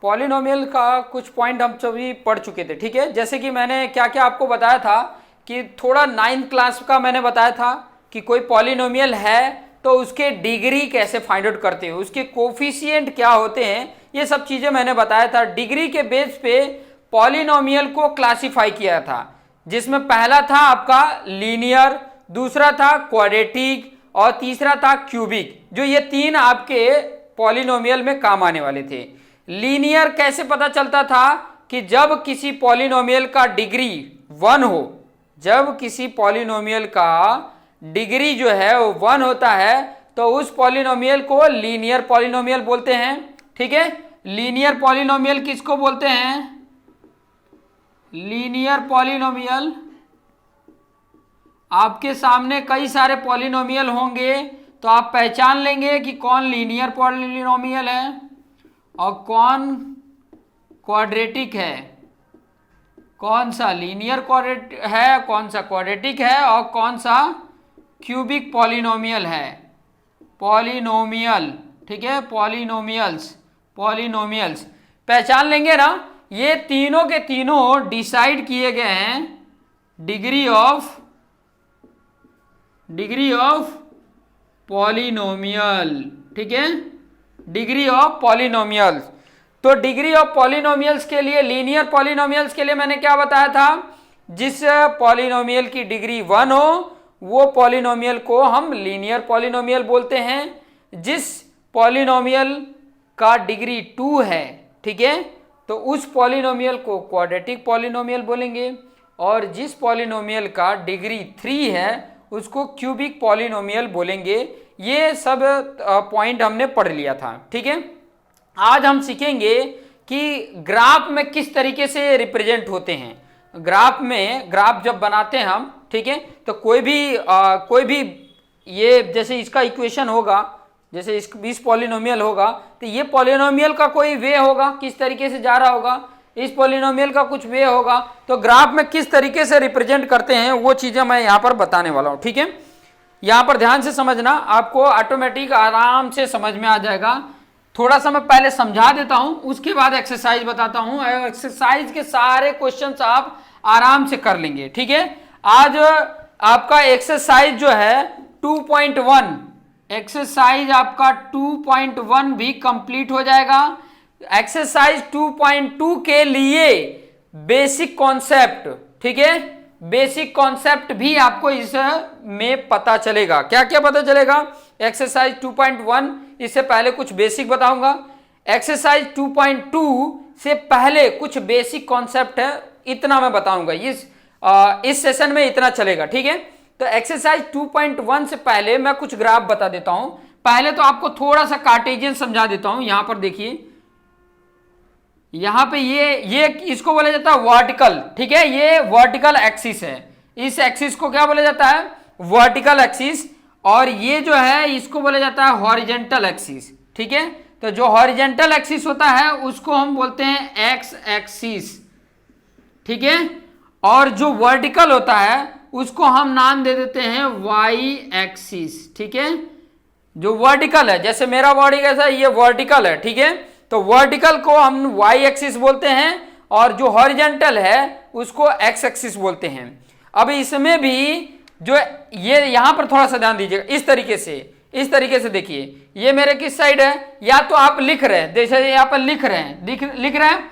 Polynomial का कुछ point हम सभी पढ़ चुके थे, ठीक है। जैसे कि मैंने क्या क्या आपको बताया था कि थोड़ा 9th क्लास का मैंने बताया था कि कोई पॉलिनोमियल है तो उसके डिग्री कैसे फाइंड आउट करते हैं, उसके कोफिशिएंट क्या होते हैं, ये सब चीजें मैंने बताया था। डिग्री के बेस पे पॉलिनोमियल को क्लासिफाई किया था, जिसमें पहला था आपका लीनियर, दूसरा था क्वाड्रेटिक और तीसरा था क्यूबिक। जो ये तीन आपके पॉलिनोमियल में काम आने वाले थे। लीनियर कैसे पता चलता था कि जब किसी पॉलिनोमियल का डिग्री 1 हो, जब किसी पॉलिनोमियल का डिग्री जो है वो 1 होता है तो उस पॉलिनोमियल को लीनियर पॉलिनोमियल बोलते हैं, ठीक है। लीनियर पॉलिनोमियल किसको बोलते हैं? लीनियर पॉलिनोमियल, आपके सामने कई सारे पॉलिनोमियल होंगे तो आप पहचान लेंगे कि कौन लीनियर पॉलिनोमियल है और कौन क्वाड्रेटिक है, कौन सा लीनियर क्वाड्रेटिक है, कौन सा क्वाड्रेटिक है और कौन सा क्यूबिक पॉलिनोमियल है। पॉलिनोमियल, ठीक है, पॉलिनोमियल्स पहचान लेंगे ना। ये तीनों के तीनों डिसाइड किए गए हैं डिग्री ऑफ पॉलिनोमियल, ठीक है, डिग्री ऑफ पॉलिनोमियल्स। तो डिग्री ऑफ पॉलिनोमियल्स के लिए, लीनियर पॉलिनोमियल्स के लिए मैंने क्या बताया था? जिस पॉलिनोमियल की डिग्री 1 हो वो पॉलिनोमियल को हम लीनियर पॉलिनोमियल बोलते हैं। जिस पॉलिनोमियल का डिग्री 2 है, ठीक है, तो उस पॉलिनोमियल को क्वाड्रेटिक पॉलिनोमियल बोलेंगे और जिस पॉलिनोमियल का डिग्री 3 है उसको क्यूबिक पॉलिनोमियल बोलेंगे। ये सब पॉइंट हमने पढ़ लिया था, ठीक है। आज हम सीखेंगे कि ग्राफ में किस तरीके से रिप्रेजेंट होते हैं। ग्राफ जब बनाते हैं हम, ठीक है, तो कोई भी ये जैसे इसका इक्वेशन होगा, जैसे इस पॉलिनोमियल होगा तो ये पॉलिनोमियल का कोई वे होगा, किस तरीके से जा रहा होगा, इस पॉलिनोमियल का कुछ वे होगा। तो ग्राफ में किस तरीके से रिप्रेजेंट करते हैं वो चीजें मैं यहाँ पर बताने वाला हूँ, ठीक है। यहाँ पर ध्यान से समझना, आपको ऑटोमेटिक आराम से समझ में आ जाएगा। थोड़ा सा मैं पहले समझा देता हूँ, उसके बाद एक्सरसाइज बताता हूँ। एक्सरसाइज के सारे क्वेश्चंस आप आराम से कर लेंगे, ठीक है। आज आपका एक्सरसाइज जो है 2.1, एक्सरसाइज आपका 2.1 भी कंप्लीट हो जाएगा। एक्सरसाइज 2.2 के लिए बेसिक कॉन्सेप्ट, ठीक है, बेसिक कॉन्सेप्ट भी आपको इसमें पता चलेगा। क्या क्या पता चलेगा? एक्सरसाइज 2.1 इससे पहले कुछ बेसिक बताऊंगा, एक्सरसाइज 2.2 से पहले कुछ बेसिक कॉन्सेप्ट है, इतना मैं बताऊंगा। इस सेशन में इतना चलेगा, ठीक है। तो एक्सरसाइज 2.1 से पहले मैं कुछ ग्राफ बता देता हूं। पहले तो आपको थोड़ा सा कार्टेशियन समझा देता हूं। यहां पर देखिए, यहां पे ये इसको बोला जाता है वर्टिकल, ठीक है, ये वर्टिकल एक्सिस है। इस एक्सिस को क्या बोला जाता है? Vertical axis. और ये जो है इसको बोला जाता है हॉरिजेंटल एक्सिस, ठीक है। तो जो हॉरिजेंटल एक्सिस होता है उसको हम बोलते हैं एक्स एक्सिस, ठीक है। और जो वर्टिकल होता है उसको हम नाम दे देते हैं वाई एक्सिस, ठीक है। जो वर्टिकल है, जैसे मेरा बॉडी कैसा है, ये वर्टिकल है, ठीक है। तो वर्टिकल को हम वाई एक्सिस बोलते हैं और जो हॉरिजेंटल है उसको एक्स एक्सिस बोलते हैं। अब इसमें भी जो ये यहां पर थोड़ा सा ध्यान दीजिएगा, इस तरीके से देखिए, ये मेरे किस साइड है, या तो आप लिख रहे हैं, जैसे यहाँ पर लिख रहे हैं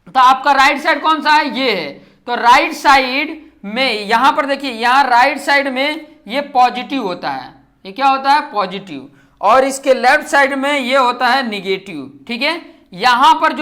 तो आपका राइट साइड कौन सा है? ये है। तो राइट साइड में यहां पर देखिए, यहां राइट साइड में ये पॉजिटिव होता है, ये क्या होता है? पॉजिटिव। और इसके लेफ्ट साइड में ये होता है निगेटिव, ठीक है। यहां पर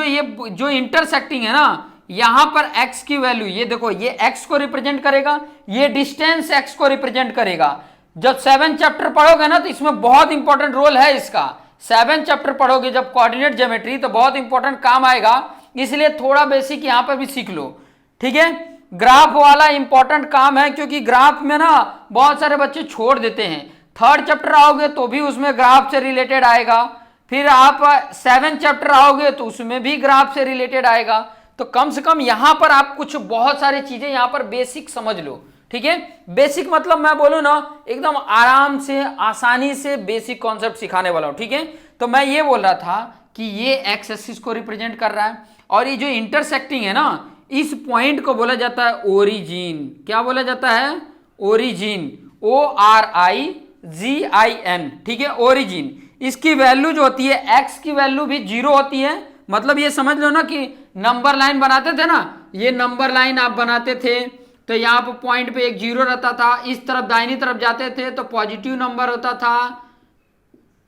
जो इंटरसेक्टिंग है ना, यहां पर x की वैल्यू, ये देखो, ये x को रिप्रेजेंट करेगा, ये डिस्टेंस x को रिप्रेजेंट करेगा। जब 7 चैप्टर पढ़ोगे ना तो इसमें बहुत इंपॉर्टेंट रोल है इसका। 7 चैप्टर पढ़ोगे जब कोऑर्डिनेट ज्योमेट्री, तो बहुत इंपॉर्टेंट काम आएगा, इसलिए थोड़ा बेसिक यहां पर भी सीख लो, ठीक है। ग्राफ वाला इंपॉर्टेंट काम है, क्योंकि ग्राफ में ना बहुत सारे बच्चे छोड़ देते हैं। 3rd चैप्टर आओगे तो भी उसमें ग्राफ से रिलेटेड आएगा, फिर आप 7 चैप्टर आओगे तो उसमें भी ग्राफ से रिलेटेड आएगा। तो कम से कम यहां पर आप कुछ बहुत सारी चीजें यहां पर बेसिक समझ लो, ठीक है। बेसिक मतलब मैं बोलूं ना, एकदम आराम से, आसानी से बेसिक कॉन्सेप्ट सिखाने वाला हूं, ठीक है। तो मैं ये बोल रहा था कि ये एक्स एक्सिस को रिप्रेजेंट कर रहा है, और ये जो इंटरसेक्टिंग है ना, इस पॉइंट को बोला जाता है ओरिजिन। क्या बोला जाता है? ओरिजिन, ORIGIN, ठीक है, ओरिजिन। इसकी वैल्यू जो होती है, एक्स की वैल्यू भी 0 होती है। मतलब ये समझ लो ना कि नंबर लाइन बनाते थे ना, ये नंबर लाइन आप बनाते थे तो यहाँ पर पॉइंट पे एक 0 रहता था, इस तरफ दाहिनी तरफ जाते थे तो पॉजिटिव नंबर होता था,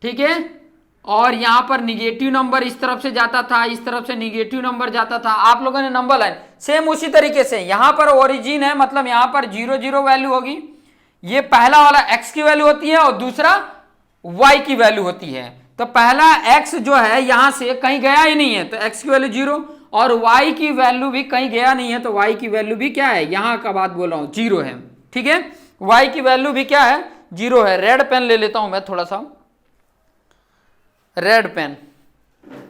ठीक है, और यहाँ पर निगेटिव नंबर इस तरफ से जाता था, इस तरफ से निगेटिव नंबर जाता था। आप लोगों ने नंबर लाइन सेम उसी तरीके से यहाँ पर ओरिजिन है, मतलब यहाँ पर 0 0 वैल्यू होगी। ये पहला वाला x की वैल्यू होती है और दूसरा y की वैल्यू होती है। तो पहला x जो है यहां से कहीं गया ही नहीं है, तो x की वैल्यू 0, और y की वैल्यू भी कहीं गया नहीं है, तो y की वैल्यू भी क्या है, यहां का बात बोल रहा हूं, 0 है, ठीक है। y की वैल्यू भी क्या है, 0 है। रेड पेन ले लेता हूं मैं थोड़ा सा, रेड पेन,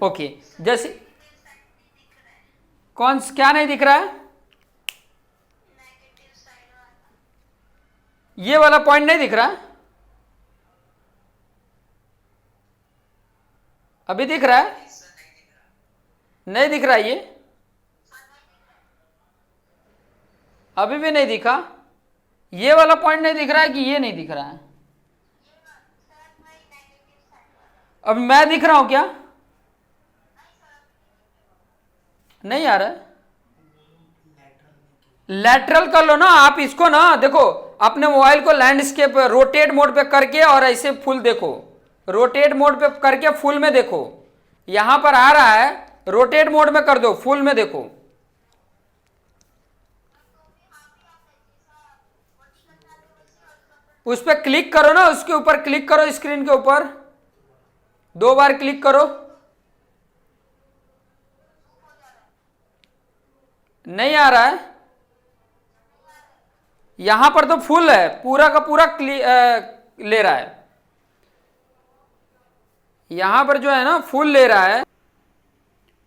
ओके। जैसे कौन क्या नहीं दिख रहा है, ये वाला पॉइंट नहीं दिख रहा है, अभी दिख रहा है? नहीं दिख रहा है, ये अभी भी नहीं दिखा। ये वाला पॉइंट नहीं दिख रहा है कि ये नहीं दिख रहा है? अब मैं दिख रहा हूं क्या? नहीं आ रहा है? लैटरल कर लो ना आप इसको ना, देखो अपने मोबाइल को लैंडस्केप रोटेट मोड पे करके और ऐसे फुल देखो, रोटेट मोड पे करके फुल में देखो, यहां पर आ रहा है, रोटेट मोड में कर दो, फुल में देखो। उस पर क्लिक करो ना, उसके ऊपर क्लिक करो, स्क्रीन के ऊपर 2 बार क्लिक करो। नहीं आ रहा है? यहां पर तो फुल है, पूरा का पूरा ले रहा है, यहां पर जो है ना फुल ले रहा है।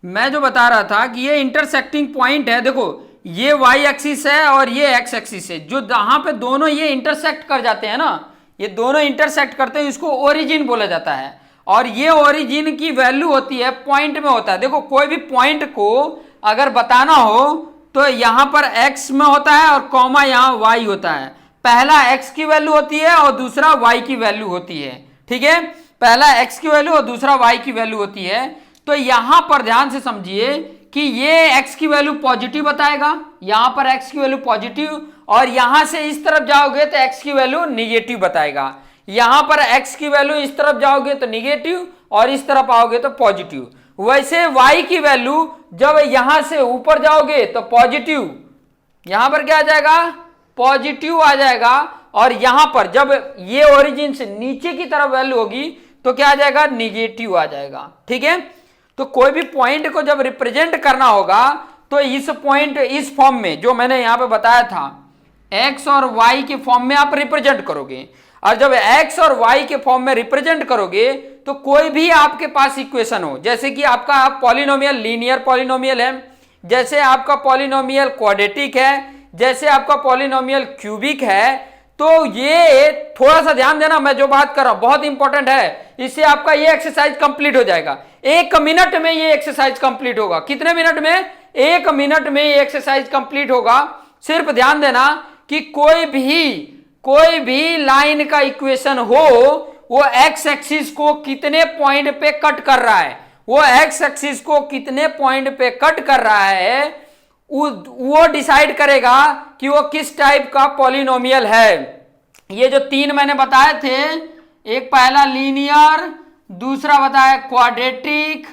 मैं जो बता रहा था कि ये इंटरसेक्टिंग पॉइंट है, देखो ये y एक्सिस है और ये x एक्सिस है, जो जहां पे दोनों ये इंटरसेक्ट कर जाते हैं ना, ये दोनों इंटरसेक्ट करते हैं, इसको ओरिजिन बोला जाता है। और ये ओरिजिन की वैल्यू होती है पॉइंट में होता है। देखो कोई भी पॉइंट को अगर बताना हो तो यहां पर x में होता है और कॉमा यहां y होता है। पहला x की वैल्यू होती है और दूसरा y की वैल्यू होती है, ठीक है, पहला x की वैल्यू और दूसरा y की वैल्यू होती है। तो यहां पर ध्यान से समझिए कि ये x की वैल्यू पॉजिटिव बताएगा, यहां पर x की वैल्यू पॉजिटिव, और यहां से इस तरफ जाओगे तो x की वैल्यू निगेटिव बताएगा। यहां पर x की वैल्यू इस तरफ जाओगे तो निगेटिव और इस तरफ आओगे तो पॉजिटिव। वैसे y की वैल्यू जब यहां से ऊपर जाओगे तो पॉजिटिव, यहां पर क्या आ जाएगा, पॉजिटिव आ जाएगा, और यहां पर जब ये ओरिजिन से नीचे की तरफ वैल्यू होगी तो क्या आ जाएगा, निगेटिव आ जाएगा, ठीक है। तो कोई भी पॉइंट को जब रिप्रेजेंट करना होगा तो इस पॉइंट इस फॉर्म में जो मैंने यहां पे बताया था, x और y के फॉर्म में आप रिप्रेजेंट करोगे। और जब x और y के फॉर्म में रिप्रेजेंट करोगे तो कोई भी आपके पास इक्वेशन हो, जैसे कि आपका पॉलिनोमियल लीनियर पॉलिनोमियल है, जैसे आपका पॉलिनोमियल क्वाड्रेटिक है, जैसे आपका पॉलिनोमियल क्यूबिक है, तो ये थोड़ा सा ध्यान देना, मैं जो बात कर रहा हूं बहुत इंपॉर्टेंट है, इससे आपका ये एक्सरसाइज कंप्लीट हो जाएगा। 1 मिनट में ये एक्सरसाइज कंप्लीट होगा। कितने मिनट में? 1 मिनट में ये एक्सरसाइज कंप्लीट होगा। सिर्फ ध्यान देना कि कोई भी लाइन का इक्वेशन हो, वो एक्स एक्सिस को कितने पॉइंट पे कट कर रहा है, वो एक्स एक्सिस को कितने पॉइंट पे कट कर रहा है, वो डिसाइड करेगा कि वो किस टाइप का पॉलिनोमियल है। ये जो 3 मैंने बताए थे, एक पहला लीनियर, दूसरा बताया क्वाड्रेटिक,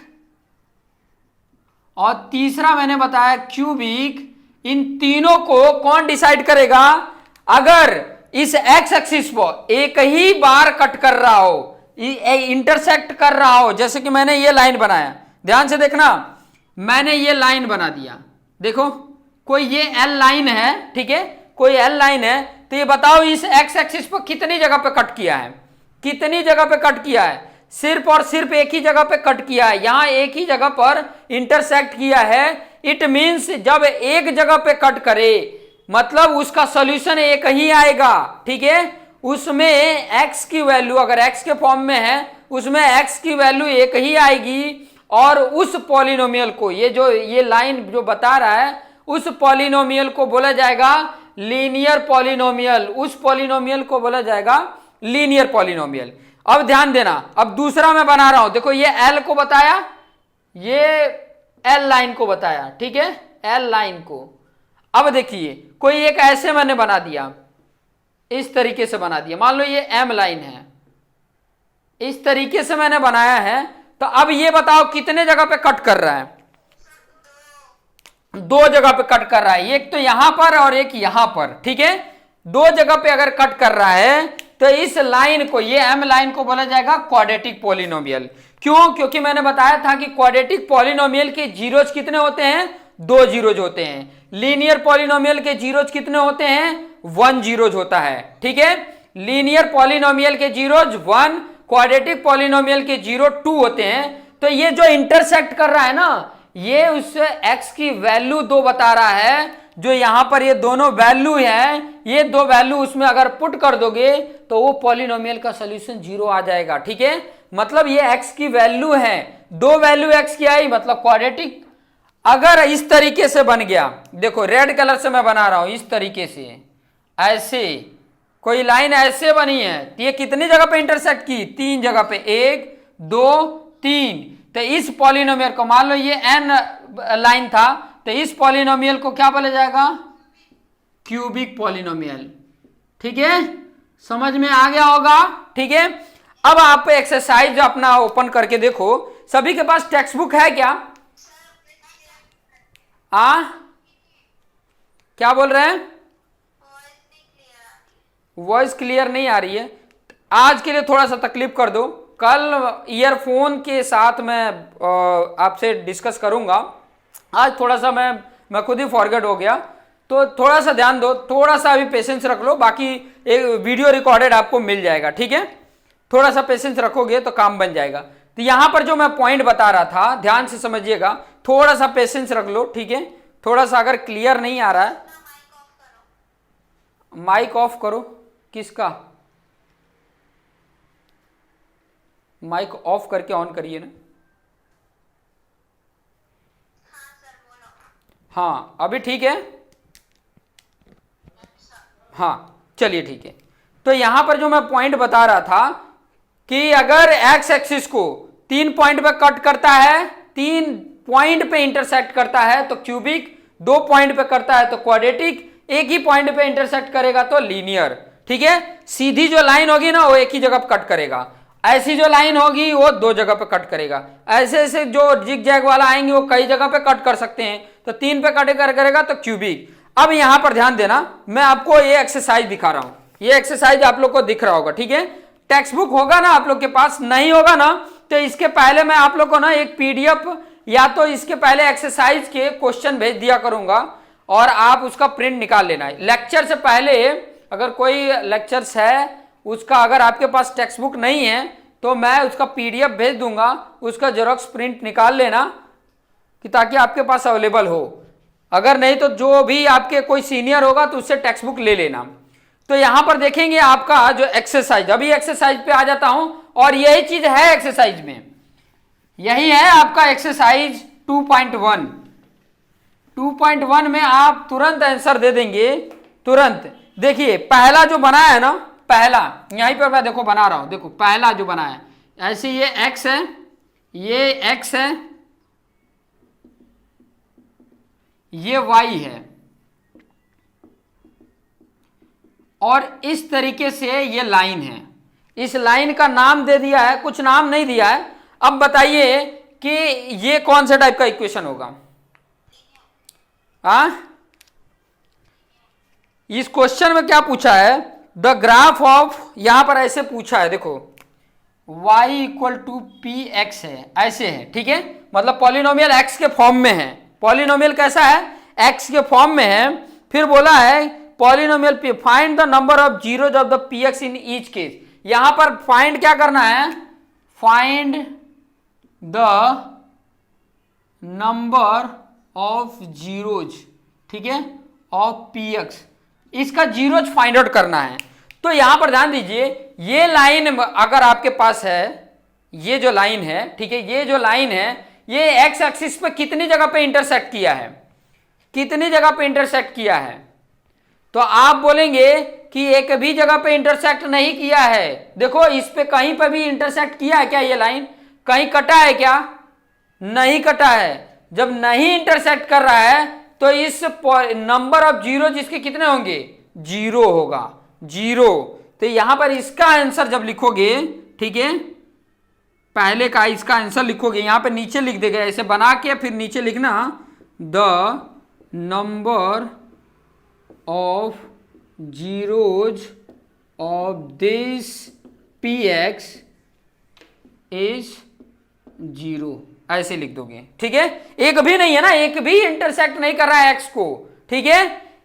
और तीसरा मैंने बताया क्यूबिक। इन तीनों को कौन डिसाइड करेगा? अगर इस एक्स एक्सिस पर एक ही बार कट कर रहा हो, इंटरसेक्ट कर रहा हो, जैसे कि मैंने ये लाइन बनाया, ध्यान से देखना, मैंने ये लाइन बना दिया, देखो कोई ये एल लाइन है, ठीक है, कोई एल लाइन है, तो ये बताओ इस एक्स एक्सिस पर कितनी जगह पे कट किया है, कितनी जगह पे कट किया है? सिर्फ और सिर्फ एक ही जगह पे कट किया है, यहां एक ही जगह पर इंटरसेक्ट किया है। इट मींस जब एक जगह पे कट करे मतलब उसका सॉल्यूशन एक ही आएगा, ठीक है। उसमें x की वैल्यू अगर x के फॉर्म में है, उसमें x की वैल्यू एक ही आएगी, और उस पॉलिनोमियल को, ये लाइन जो बता रहा है, उस पॉलिनोमियल को बोला जाएगा लीनियर पॉलिनोमियल, उस पॉलिनोमियल को बोला जाएगा लीनियर पॉलिनोमियल। अब ध्यान देना, अब दूसरा मैं बना रहा हूं, देखो ये एल को बताया, ये एल लाइन को बताया, ठीक है, एल लाइन को। अब देखिए कोई एक ऐसे मैंने बना दिया, इस तरीके से बना दिया, मान लो ये एम लाइन है, इस तरीके से मैंने बनाया है। तो अब ये बताओ कितने जगह पे कट कर रहा है? 2 जगह पे कट कर रहा है, एक तो यहां पर और एक यहां पर, ठीक है। 2 जगह पे अगर कट कर रहा है तो इस लाइन को, ये एम लाइन को बोला जाएगा क्वाड्रेटिक पॉलिनोमियल। क्यों? क्योंकि मैंने बताया था कि क्वाड्रेटिक पॉलिनोमियल के जीरोज कितने होते हैं? 2 जीरोज होते हैं। लीनियर पॉलिनोमियल के जीरोज कितने होते हैं? 1 जीरोज होता है, ठीक है। लीनियर पॉलिनोमियल के जीरोज 1, क्वाड्रेटिक पॉलिनोमियल के जीरो 2 होते हैं। तो ये जो इंटरसेक्ट कर रहा है ना, ये उससे x की वैल्यू 2 बता रहा है। जो यहां पर ये दोनों वैल्यू है, ये 2 वैल्यू उसमें अगर पुट कर दोगे तो वो पॉलिनोमियल का सोल्यूशन 0 आ जाएगा, ठीक है। मतलब ये x की वैल्यू है, 2 वैल्यू x की आई, मतलब क्वाड्रेटिक। अगर इस तरीके से बन गया, देखो रेड कलर से मैं बना रहा हूं, इस तरीके से, ऐसे कोई लाइन ऐसे बनी है, तो ये कितनी जगह पे इंटरसेक्ट की? 3 जगह पे, 1 2 3। तो इस पॉलिनोमियल को, मान लो ये एन लाइन था, तो इस पॉलिनोमियल को क्या बोला जाएगा? क्यूबिक पॉलिनोमियल, ठीक है। समझ में आ गया होगा, ठीक है। अब आप एक्सरसाइज अपना ओपन करके देखो, सभी के पास टेक्स्ट बुक है क्या? क्या बोल रहे हैं? वॉइस क्लियर नहीं आ रही है। आज के लिए थोड़ा सा तकलीफ कर दो, कल ईयरफोन के साथ मैं आपसे डिस्कस करूंगा। आज थोड़ा सा मैं खुद ही फॉरगेट हो गया, तो थोड़ा सा ध्यान दो, थोड़ा सा अभी पेशेंस रख लो, बाकी एक वीडियो रिकॉर्डेड आपको मिल जाएगा, ठीक है। थोड़ा सा पेशेंस रखोगे तो काम बन जाएगा। तो यहां पर जो मैं पॉइंट बता रहा था, ध्यान से समझिएगा, थोड़ा सा पेशेंस रख लो, ठीक है। थोड़ा सा अगर क्लियर नहीं आ रहा है, माइक ऑफ करो। किसका? माइक ऑफ करके ऑन करिए ना। हाँ अभी ठीक है। हाँ चलिए ठीक है। तो यहां पर जो मैं पॉइंट बता रहा था कि अगर एक्स एक्सिस को 3 पॉइंट पे कट करता है, 3 पॉइंट पे इंटरसेक्ट करता है तो क्यूबिक, 2 पॉइंट पे करता है तो क्वाड्रेटिक, एक ही पॉइंट पे इंटरसेक्ट करेगा तो लीनियर, ठीक है। सीधी जो लाइन होगी ना वो एक ही जगह पे कट करेगा, ऐसी जो लाइन होगी वो 2 जगह पे कट करेगा, ऐसे ऐसे जो जिग जैग वाला आएंगे वो कई जगह पे कट कर सकते हैं, तो 3 पे कट करेगा तो क्यूबिक। अब यहां पर ध्यान देना, मैं आपको ये एक्सरसाइज दिखा रहा हूं, ये एक्सरसाइज आप लोग को दिख रहा होगा, ठीक है। टेक्स्ट बुक होगा ना आप लोग के पास? नहीं होगा ना, तो इसके पहले मैं आप लोग को ना एक पीडीएफ या तो इसके पहले एक्सरसाइज के क्वेश्चन भेज दिया करूंगा और आप उसका प्रिंट निकाल लेना है। लेक्चर से पहले अगर कोई लेक्चर्स है उसका, अगर आपके पास टेक्स्ट बुक नहीं है तो मैं उसका पीडीएफ भेज दूंगा, उसका जेरॉक्स प्रिंट निकाल लेना कि ताकि आपके पास अवेलेबल हो। अगर नहीं तो जो भी आपके कोई सीनियर होगा तो उससे टेक्स्ट बुक ले लेना। तो यहां पर देखेंगे आपका जो एक्सरसाइज, अभी एक्सरसाइज पे आ जाता हूं, और यही चीज है एक्सरसाइज में, यही है आपका एक्सरसाइज 2.1। 2.1 में आप तुरंत आंसर दे देंगे, तुरंत। देखिए पहला जो बनाया है ना, पहला यहीं पर मैं देखो बना रहा हूं, देखो पहला जो बनाया है, ऐसे ये x है, ये x है, ये y है, और इस तरीके से ये लाइन है। इस लाइन का नाम दे दिया है, कुछ नाम नहीं दिया है। अब बताइए कि ये कौन सा टाइप का इक्वेशन होगा? इस क्वेश्चन में क्या पूछा है? द ग्राफ ऑफ, यहां पर ऐसे पूछा है, देखो y equal to p x है, ऐसे है, ठीक है। मतलब पॉलिनोमियल x के फॉर्म में है। पॉलिनोमियल कैसा है? x के फॉर्म में है। फिर बोला है polynomial p, find the number of zeros of the P x in each case. यहां पर फाइंड क्या करना है? Find the number of zeros, ठीक है, ऑफ पी एक्स, इसका जीरोज फाइंड आउट करना है। तो यहां पर ध्यान दीजिए, ये लाइन अगर आपके पास है, ये जो लाइन है, ठीक है, ये जो लाइन है, ये एक्स एक्सिस पे कितनी जगह पे इंटरसेक्ट किया है, कितनी जगह पे इंटरसेक्ट किया है? तो आप बोलेंगे कि एक भी जगह पे इंटरसेक्ट नहीं किया है। देखो इस पे कहीं पे भी इंटरसेक्ट किया है क्या? ये लाइन कहीं कटा है क्या? नहीं कटा है। जब नहीं इंटरसेक्ट कर रहा है तो इस नंबर ऑफ जीरो जिसके कितने होंगे? जीरो होगा, जीरो। तो यहां पर इसका आंसर जब लिखोगे, ठीक है, पहले का इसका आंसर लिखोगे, यहां पे नीचे लिख देगा ऐसे बना के, फिर नीचे लिखना the number of zeros of this P x is zero, ऐसे लिख दोगे। ठीक है, एक भी नहीं है ना, एक भी इंटरसेक्ट नहीं कर रहा है एक्स को। ठीक है,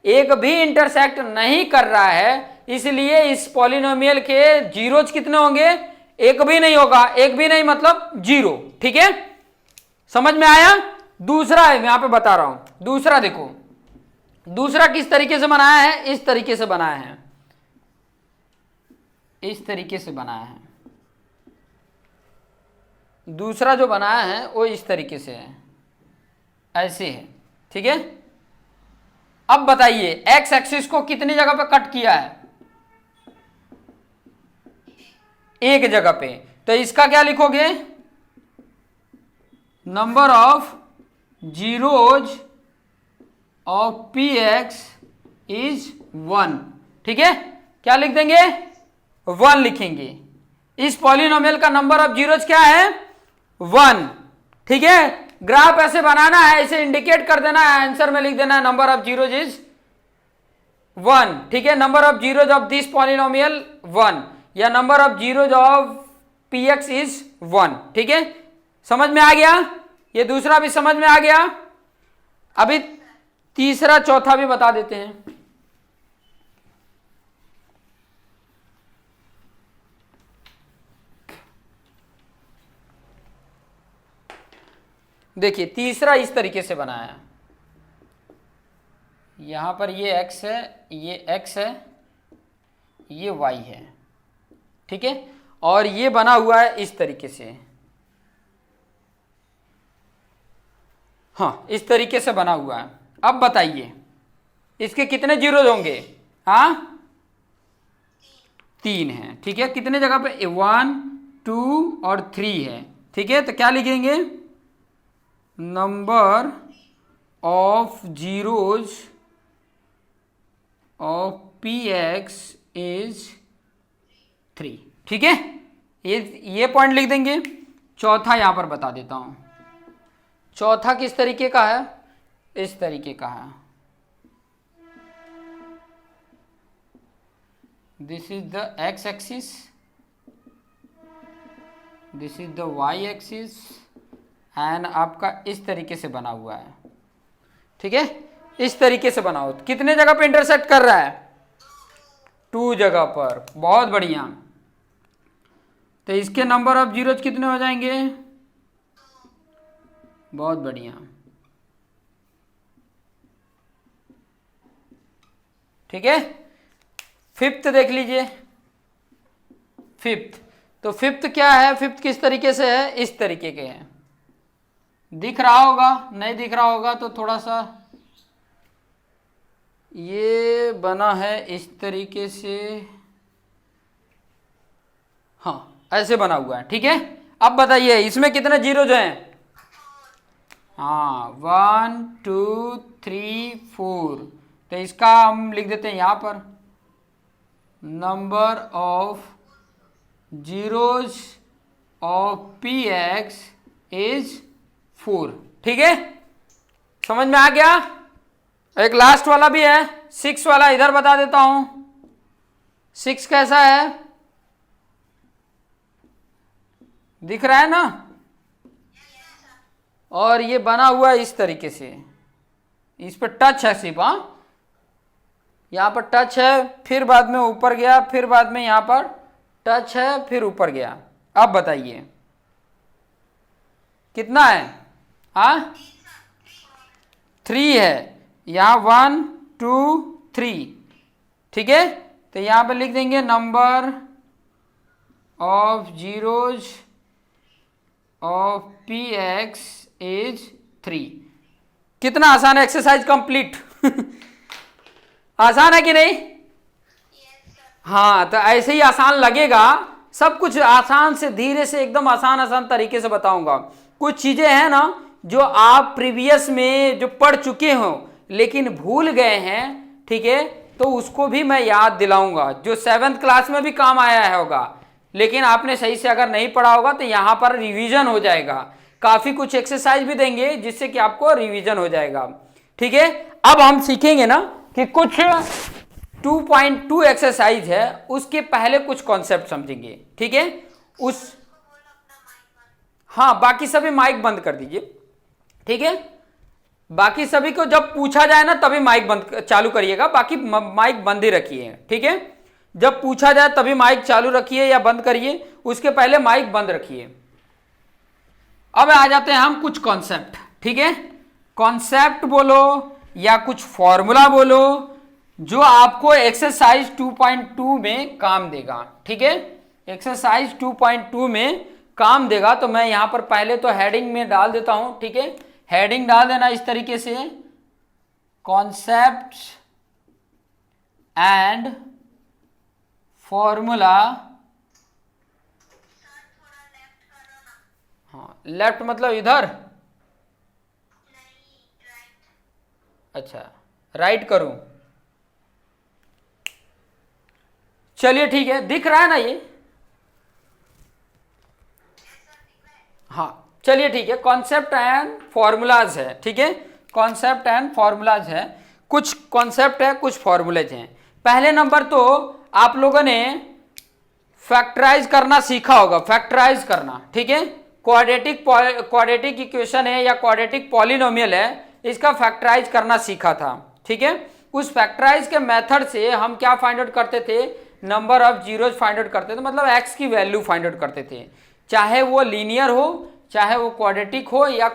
एक भी इंटरसेक्ट नहीं कर रहा है, इसलिए इस पॉलिनोमियल के जीरोज कितने होंगे? एक भी नहीं होगा, एक भी नहीं मतलब जीरो। ठीक है, समझ में आया? दूसरा है, मैं यहां पे बता रहा हूं। दूसरा देखो, दूसरा किस तरीके से बनाया है? इस तरीके से बनाया है, इस तरीके से बनाया है। दूसरा जो बनाया है वो इस तरीके से है, ऐसे है। ठीक है, अब बताइए एक्स एक्सिस को कितनी जगह पे कट किया है? एक जगह पे। तो इसका क्या लिखोगे? Number of zeros of P x is 1। ठीक है, क्या लिख देंगे? 1 लिखेंगे। इस पॉलिनोमियल का नंबर ऑफ जीरोज क्या है? 1। ठीक है, ग्राफ ऐसे बनाना है, ऐसे इंडिकेट कर देना है, आंसर में लिख देना है नंबर ऑफ जीरोज इज 1। ठीक है, number of zeros of this polynomial 1, या number of zeros of P x is 1। ठीक है, समझ में आ गया? ये दूसरा भी समझ में आ गया। अभी तीसरा चौथा भी बता देते हैं। देखिए तीसरा इस तरीके से बनाया, यहां पर ये x है, ये x है, ये y है। ठीक है, और ये बना हुआ है इस तरीके से, हाँ इस तरीके से बना हुआ है। अब बताइए इसके कितने जीरोज होंगे? हाँ 3 है। ठीक है, कितने जगह पे? 1 2 और 3 है। ठीक है, तो क्या लिखेंगे? Number of zeros of P x is 3। ठीक है, ये पॉइंट लिख देंगे। चौथा यहां पर बता देता हूं। चौथा किस तरीके का है? इस तरीके का है। This is the x axis, this is the y axis, and आपका इस तरीके से बना हुआ है। ठीक है, इस तरीके से बनाओ। कितने जगह पे इंटरसेक्ट कर रहा है? 2 जगह पर। बहुत बढ़िया। तो इसके नंबर ऑफ जीरोज कितने हो जाएंगे? बहुत बढ़िया। ठीक है, फिफ्थ देख लीजिए। फिफ्थ, तो फिफ्थ क्या है? फिफ्थ किस तरीके से है? इस तरीके के हैं। दिख रहा होगा, नहीं दिख रहा होगा तो थोड़ा सा, ये बना है इस तरीके से, हाँ ऐसे बना हुआ है। ठीक है, अब बताइए इसमें कितने जीरोज हैं? हाँ 1 2 3 4। तो इसका हम लिख देते हैं यहां पर number of zeros of P x is 4। ठीक है, समझ में आ गया? एक लास्ट वाला भी है, 6 वाला, इधर बता देता हूं। 6 कैसा है? दिख रहा है ना? और ये बना हुआ है इस तरीके से, इस पर टच है सिर्फ, हाँ यहां पर टच है, फिर बाद में ऊपर गया, फिर बाद में यहां पर टच है, फिर ऊपर गया। अब बताइए कितना है? हाँ 3 है। यहां 1 2 3। ठीक है, तो यहां पे लिख देंगे number of zeros of P x is 3। कितना आसान है, एक्सरसाइज कंप्लीट। आसान है कि नहीं? हाँ, तो ऐसे ही आसान लगेगा, सब कुछ आसान से धीरे से एकदम आसान आसान तरीके से बताऊंगा। कुछ चीजें हैं ना जो आप प्रीवियस में जो पढ़ चुके हो लेकिन भूल गए हैं, ठीक है, तो उसको भी मैं याद दिलाऊंगा, जो 7th क्लास में भी काम आया है होगा, लेकिन आपने सही से अगर नहीं पढ़ा होगा तो यहां पर रिवीजन हो जाएगा। काफी कुछ एक्सरसाइज भी देंगे जिससे कि आपको रिवीजन हो जाएगा, ठीक है। अब हम सीखेंगे ना कि कुछ 2.2 एक्सरसाइज है, उसके पहले कुछ कॉन्सेप्ट समझेंगे, ठीक है। हाँ, बाकी सभी माइक बंद कर दीजिए, ठीक है। बाकी सभी को जब पूछा जाए ना तभी माइक बंद चालू करिएगा, बाकी माइक बंद ही रखिए, ठीक है। जब पूछा जाए तभी माइक चालू रखिए या बंद करिए, उसके पहले माइक बंद रखिए। अब आ जाते हैं हम कुछ कॉन्सेप्ट, ठीक है। कॉन्सेप्ट बोलो या कुछ फॉर्मूला बोलो जो आपको एक्सरसाइज 2.2 में काम देगा, ठीक है। एक्सरसाइज 2.2 में काम देगा, तो मैं यहां पर पहले तो हेडिंग में डाल देता हूं, ठीक है। हेडिंग डाल देना इस तरीके से, कॉन्सेप्ट एंड फॉर्मूला। हाँ, लेफ्ट मतलब इधर, अच्छा राइट करूं, चलिए ठीक है, दिख रहा है ना ये? हाँ चलिए ठीक है, कॉन्सेप्ट एंड फॉर्मूलाज है, ठीक है। कॉन्सेप्ट एंड फॉर्मूलाज है, कुछ कॉन्सेप्ट है कुछ फॉर्मूलेज हैं। पहले नंबर तो आप लोगों ने फैक्टराइज करना सीखा होगा, फैक्टराइज करना, ठीक है। क्वाड्रेटिक इक्वेशन है या क्वाड्रेटिक पॉलिनोमियल है, इसका फैक्टराइज करना सीखा था, ठीक है। उस फैक्टराइज के मेथड से हम क्या फाइंड आउट करते थे, number of zeros find out करते थे, मतलब एक्स की वैल्यू फाइंड आउट करते थे, चाहे वो लीनियर हो, चाहे वो क्वाड्रेटिक हो, या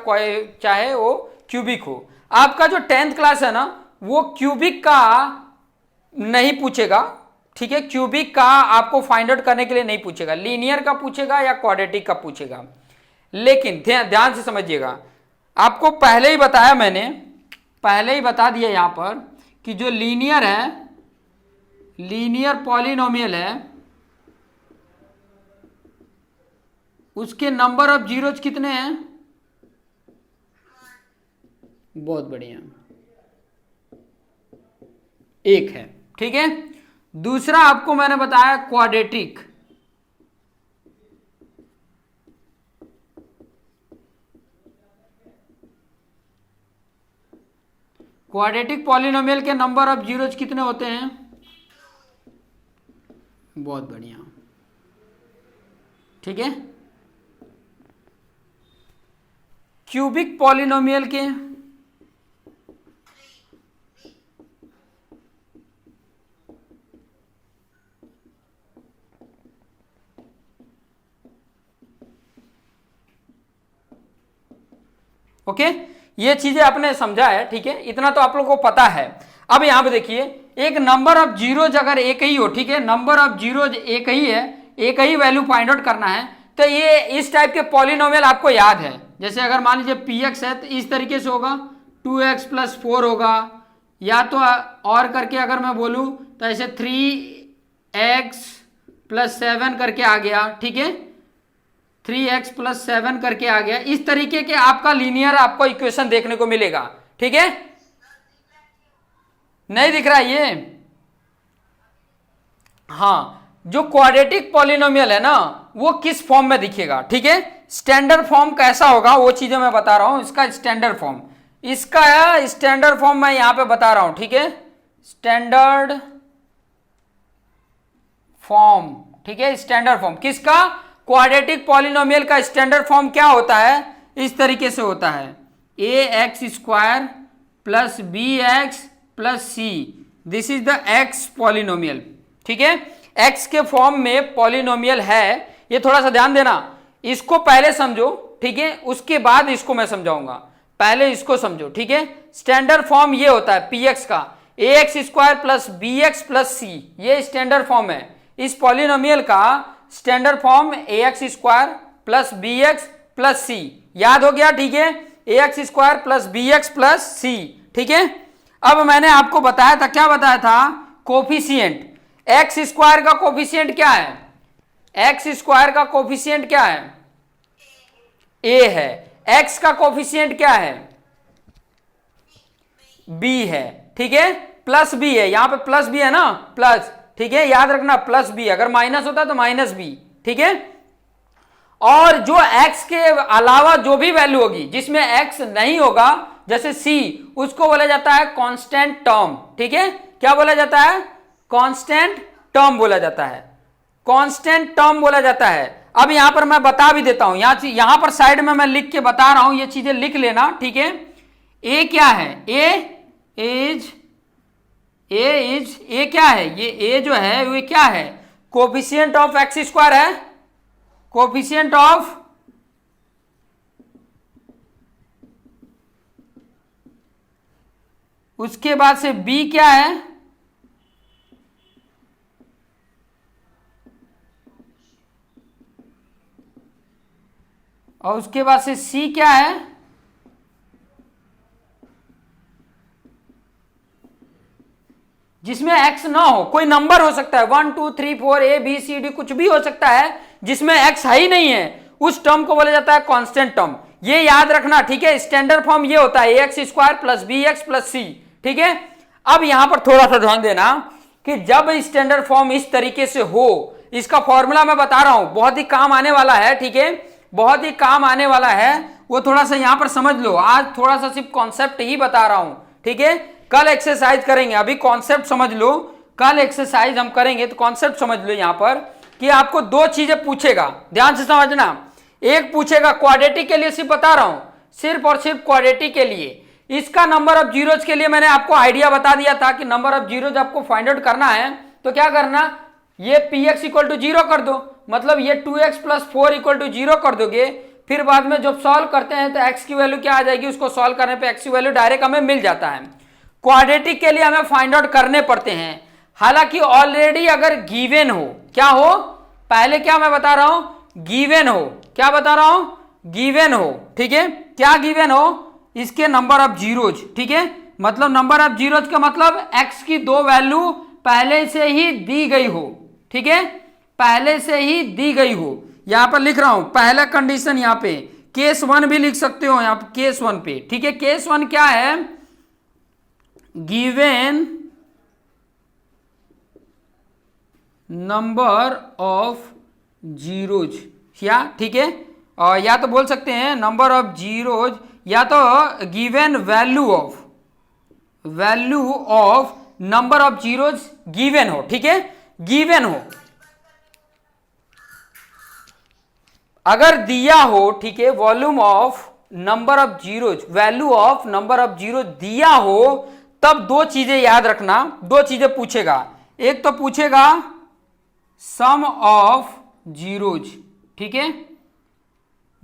चाहे वो क्यूबिक हो। आपका जो 10th क्लास है ना वो क्यूबिक का नहीं पूछेगा, ठीक है। क्यूबिक का आपको फाइंड आउट करने के लिए नहीं पूछेगा, लीनियर का पूछेगा या क्वाड्रेटिक का पूछेगा। लेकिन ध्यान से समझिएगा, आपको पहले ही बताया, मैंने पहले ही बता दिया यहां पर कि जो लीनियर है, लीनियर पॉलिनोमियल है, उसके नंबर ऑफ जीरोज कितने हैं? बहुत बढ़िया, एक है, ठीक है। दूसरा आपको मैंने बताया क्वाड्रेटिक, क्वाड्रेटिक पॉलिनोमियल के नंबर ऑफ जीरोज कितने होते हैं? बहुत बढ़िया, ठीक है। क्यूबिक पॉलिनोमियल के ओके, ये चीजें आपने समझा है, ठीक है, इतना तो आप लोगों को पता है। अब यहां पे देखिए, एक नंबर ऑफ जीरोज अगर एक ही हो, ठीक है, नंबर ऑफ जीरोज एक ही है, एक ही वैल्यू फाइंड आउट करना है, तो ये इस टाइप के पॉलिनोमियल आपको याद है। जैसे अगर मान लीजिए px है तो इस तरीके से होगा, 2x + 4 होगा, या तो और करके अगर मैं बोलूं तो ऐसे 3x + 7 करके आ गया, ठीक है, 3x + 7 करके आ गया। इस तरीके के आपका लीनियर आपको इक्वेशन देखने को मिलेगा, ठीक है। नहीं दिख रहा ये? हाँ, जो क्वाड्रेटिक पॉलिनोमियल है ना वो किस फॉर्म में दिखेगा, ठीक है। स्टैंडर्ड फॉर्म कैसा होगा वो चीजें मैं बता रहा हूं, इसका स्टैंडर्ड फॉर्म, इसका स्टैंडर्ड फॉर्म मैं यहां पे बता रहा हूं, ठीक है। स्टैंडर्ड फॉर्म, ठीक है, स्टैंडर्ड फॉर्म किसका? क्वाड्रेटिक पॉलिनोमियल का स्टैंडर्ड फॉर्म क्या होता है? इस तरीके से होता है, ax² + bx + c, this is the x polynomial, ठीक है। x के फॉर्म में पॉलिनोमियल है, ये थोड़ा सा ध्यान देना, इसको पहले समझो, ठीक है, उसके बाद इसको मैं समझाऊंगा, पहले इसको समझो, ठीक है। स्टैंडर्ड फॉर्म ये होता है px का, ax² + bx + c, ये स्टैंडर्ड फॉर्म है। इस पॉलिनोमियल का standard form ax² + bx + c, याद हो गया, ठीक है। ax square plus bx plus c, ठीक है। अब मैंने आपको बताया था, क्या बताया था, कोफिशिएंट, एक्स स्क्वायर का कोफिशिएंट क्या है, एक्स स्क्वायर का कोफिशिएंट क्या है, a है। x का कोफिशिएंट क्या है, b है, ठीक है, प्लस b है, यहां पे प्लस b है ना, प्लस, ठीक है, याद रखना प्लस b, अगर माइनस होता तो माइनस b, ठीक है। और जो x के अलावा जो भी वैल्यू होगी जिसमें x नहीं होगा, जैसे c, उसको बोला जाता है कांस्टेंट टर्म, ठीक है। क्या बोला जाता है, कांस्टेंट टर्म बोला जाता है, कांस्टेंट टर्म बोला जाता है। अब यहां पर मैं बता भी देता हूं, यहां पर साइड में मैं लिख के बता रहा हूं, ये चीजें लिख लेना, ठीक है। ए क्या है, ए क्या है, ये ए जो है वो क्या है, कोफिशिएंट ऑफ एक्स स्क्वायर है, कोफिशिएंट ऑफ उसके बाद से बी क्या है, और उसके बाद से सी क्या है, जिसमें एक्स ना हो, कोई नंबर हो सकता है 1 2 3 4 ए बी सी डी, कुछ भी हो सकता है, जिसमें एक्स है ही नहीं है, उस टर्म को बोला जाता है कांस्टेंट टर्म। ये याद रखना, ठीक है। स्टैंडर्ड फॉर्म ये होता है x square plus b x plus c, ठीक है। अब यहां पर थोड़ा सा ध्यान देना कि जब स्टैंडर्ड फॉर्म इस तरीके से हो, इसका फॉर्मूला मैं बता रहा हूं, बहुत ही काम आने वाला है, ठीक है, बहुत ही काम आने वाला है, वो थोड़ा सा यहां पर समझ लो। आज थोड़ा सा सिर्फ कॉन्सेप्ट ही बता रहा हूं, ठीक है, कल एक्सरसाइज करेंगे, अभी कॉन्सेप्ट समझ लो, कल एक्सरसाइज हम करेंगे तो कॉन्सेप्ट समझ लो। यहां पर कि आपको दो चीजें पूछेगा, ध्यान से समझना। एक पूछेगा क्वाड्रेटिक के लिए, सिर्फ बता रहा हूं, सिर्फ और सिर्फ क्वाड्रेटिक के लिए, इसका नंबर ऑफ जीरोज के लिए मैंने आपको आइडिया बता दिया था कि नंबर ऑफ जीरोज आपको फाइंड आउट करना है तो क्या करना, ये px इक्वल टू 0 कर दो, मतलब ये 2x प्लस 4 इक्वल टू 0 कर दोगे। फिर बाद में जब सॉल्व करते हैं तो x की वैल्यू क्या आ जाएगी, उसको सॉल्व करने पे x की वैल्यू डायरेक्ट हमें मिल जाता है। क्वाड्रेटिक के लिए हमें फाइंड आउट करने पड़ते हैं, हालांकि ऑलरेडी अगर गिवन हो, क्या हो, पहले क्या मैं बता रहा हूं, गिवन हो, क्या बता रहा हूं, गिवन हो, ठीक है। क्या गिवन हो, इसके नंबर ऑफ जीरोज, ठीक है, मतलब नंबर ऑफ जीरोज का मतलब x की दो वैल्यू पहले से ही दी गई हो, ठीक है, पहले से ही दी गई हो। यहां पर लिख रहा हूं पहला कंडीशन, यहां पे केस 1 भी लिख सकते हो, यहां पर केस 1 पे, ठीक है। केस 1 क्या है, गिवन नंबर ऑफ जीरोज, या ठीक है, और या तो बोल सकते हैं नंबर ऑफ जीरोज, या तो given value of number of zeros given हो, ठीक है, गिवन हो, अगर दिया हो, ठीक है, volume of number of zeros, value of number of zero दिया हो, तब दो चीजें याद रखना, दो चीजें पूछेगा। एक तो पूछेगा सम ऑफ जीरोज, ठीक है,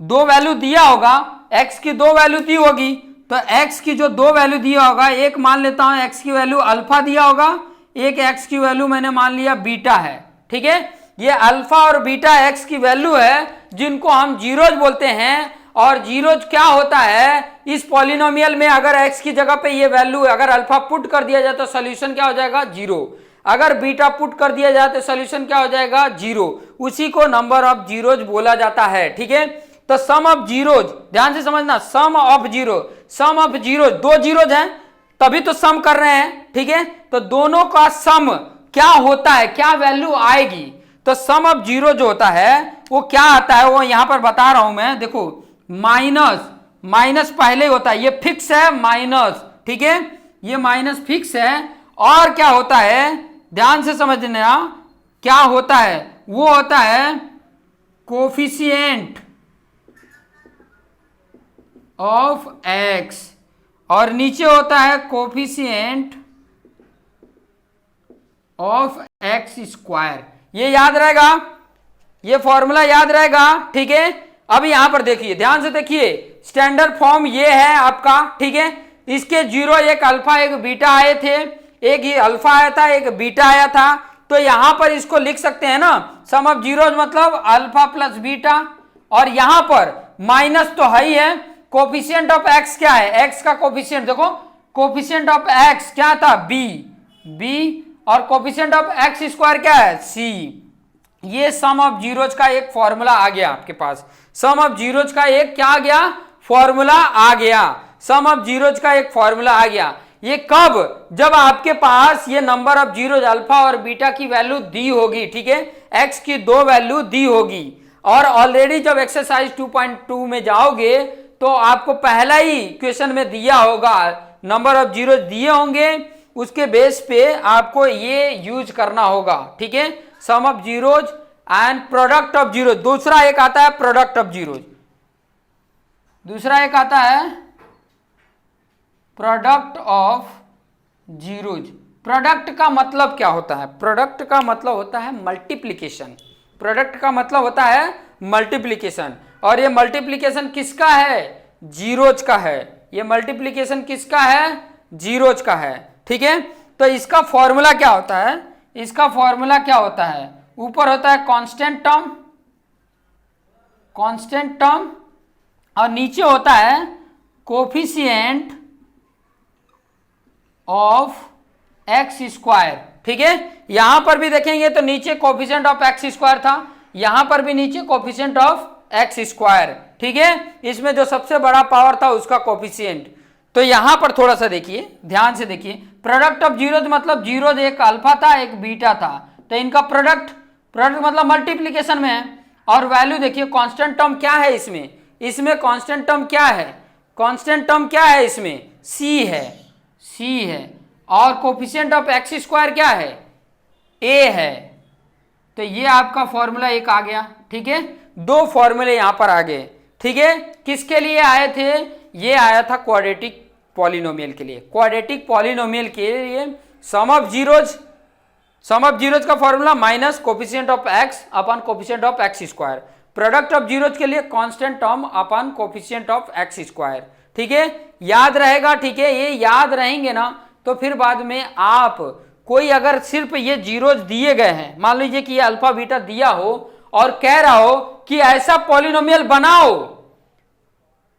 दो वैल्यू दिया होगा, x की दो वैल्यू दी होगी, तो x की जो दो वैल्यू दिया होगा, एक मान लेता हूं x की वैल्यू अल्फा दिया होगा, एक x की वैल्यू मैंने मान लिया बीटा है, ठीक है। ये अल्फा और बीटा x की वैल्यू है, जिनको हम जीरोज बोलते हैं। और जीरोज क्या होता है, इस पॉलिनोमियल में अगर x की जगह पे ये वैल्यू, अगर अल्फा पुट कर दिया जाए तो सोल्यूशन क्या हो जाएगा, 0, अगर बीटा पुट कर दिया जाए तो सोल्यूशन क्या हो जाएगा, 0, उसी को नंबर ऑफ जीरोज बोला जाता है, ठीक है। तो सम ऑफ जीरोज, ध्यान से समझना, सम ऑफ जीरो, दो जीरोज हैं तभी तो सम कर रहे हैं, ठीक है, तो दोनों का सम क्या होता है, क्या वैल्यू आएगी, तो सम ऑफ जीरो जो होता है वो क्या आता है, वो यहां पर बता रहा हूं मैं, देखो माइनस पहले होता है, ये फिक्स है माइनस, ठीक है, ये माइनस फिक्स है। और क्या होता है, ध्यान से समझना, क्या होता है, वो होता है कोफिशिएंट ऑफ x, और नीचे होता है कोफिशिएंट ऑफ x स्क्वायर। ये याद रहेगा, ये फॉर्मूला याद रहेगा, ठीक है। अब यहां पर देखिए, ध्यान से देखिए, स्टैंडर्ड फॉर्म ये है आपका, ठीक है, इसके जीरो, एक अल्फा एक बीटा आए थे, एक ही अल्फा आया था, एक बीटा आया था, तो यहां पर इसको लिख सकते हैं ना, सम ऑफ जीरोज मतलब अल्फा प्लस बीटा, और यहां पर माइनस तो है ही है, कोफिशिएंट ऑफ एक्स क्या है, एक्स का कोफिशिएंट देखो, कोफिशिएंट ऑफ एक्स क्या था, बी, और कोफिशिएंट ऑफ एक्स स्क्वायर क्या है, सी। ये सम ऑफ जीरोज का एक फॉर्मूला आ गया आपके पास, सम ऑफ जीरोज का एक क्या आ गया, फॉर्मूला आ गया, सम ऑफ जीरोज का एक फॉर्मूला आ गया। ये कब, जब आपके पास ये नंबर ऑफ जीरोज अल्फा और बीटा की वैल्यू दी होगी, ठीक है, एक्स की दो वैल्यू दी होगी, और ऑलरेडी जब एक्सरसाइज 2.2 में जाओगे तो आपको पहला ही क्वेश्चन में दिया होगा, नंबर ऑफ जीरोज दिए होंगे, उसके बेस पे आपको ये यूज करना होगा, ठीक है, sum of zeros and product of zeros. दूसरा एक आता है प्रोडक्ट ऑफ जीरोज, दूसरा एक आता है प्रोडक्ट ऑफ जीरोज। प्रोडक्ट का मतलब क्या होता है, प्रोडक्ट का मतलब होता है मल्टीप्लिकेशन, प्रोडक्ट का मतलब होता है मल्टीप्लिकेशन, और ये मल्टीप्लिकेशन किसका है, जीरोज का है, ये मल्टीप्लिकेशन किसका है, जीरोज का है, ठीक है। तो इसका फॉर्मूला क्या होता है, इसका फॉर्मूला क्या होता है, ऊपर होता है कांस्टेंट टर्म, कांस्टेंट टर्म, और नीचे होता है कोफिशिएंट ऑफ एक्स स्क्वायर, ठीक है। यहां पर भी देखेंगे तो नीचे कोफिशिएंट ऑफ एक्स स्क्वायर था, यहां पर भी नीचे कोफिशिएंट ऑफ एक्स स्क्वायर, ठीक है, इसमें जो सबसे बड़ा पावर था उसका कोफिशिएंट। तो यहां पर थोड़ा सा देखिए, ध्यान से देखिए, प्रोडक्ट ऑफ जीरोज मतलब जीरोज एक अल्फा था एक बीटा था, तो इनका प्रोडक्ट, प्रोडक्ट मतलब मल्टीप्लिकेशन में है, और वैल्यू देखिए कांस्टेंट टर्म क्या है इसमें, इसमें कांस्टेंट टर्म क्या है, कांस्टेंट टर्म क्या है इसमें, सी है, सी है, और कोफिशिएंट ऑफ एक्स स्क्वायर क्या है, ए है। तो ये आपका फॉर्मूला एक आ गया, ठीक है, दो फॉर्मूले यहां पर आ गए, ठीक है। किसके लिए आए थे, ये आया था क्वाड्रेटिक पॉलिनोमियल के लिए, क्वाड्रेटिक पॉलिनोमियल के लिए sum of zeros, sum of zeros का formula minus coefficient of x upon coefficient of x square, product of zeros के लिए constant term upon coefficient of x square, ठीक है, याद रहेगा, ठीक है, ये याद रहेंगे ना तो फिर बाद में आप कोई अगर सिर्फ ये जीरोज दिए गए हैं, मान लीजिए कि ये अल्फा बीटा दिया हो और कह रहा हो कि ऐसा पॉलिनोमियल बनाओ,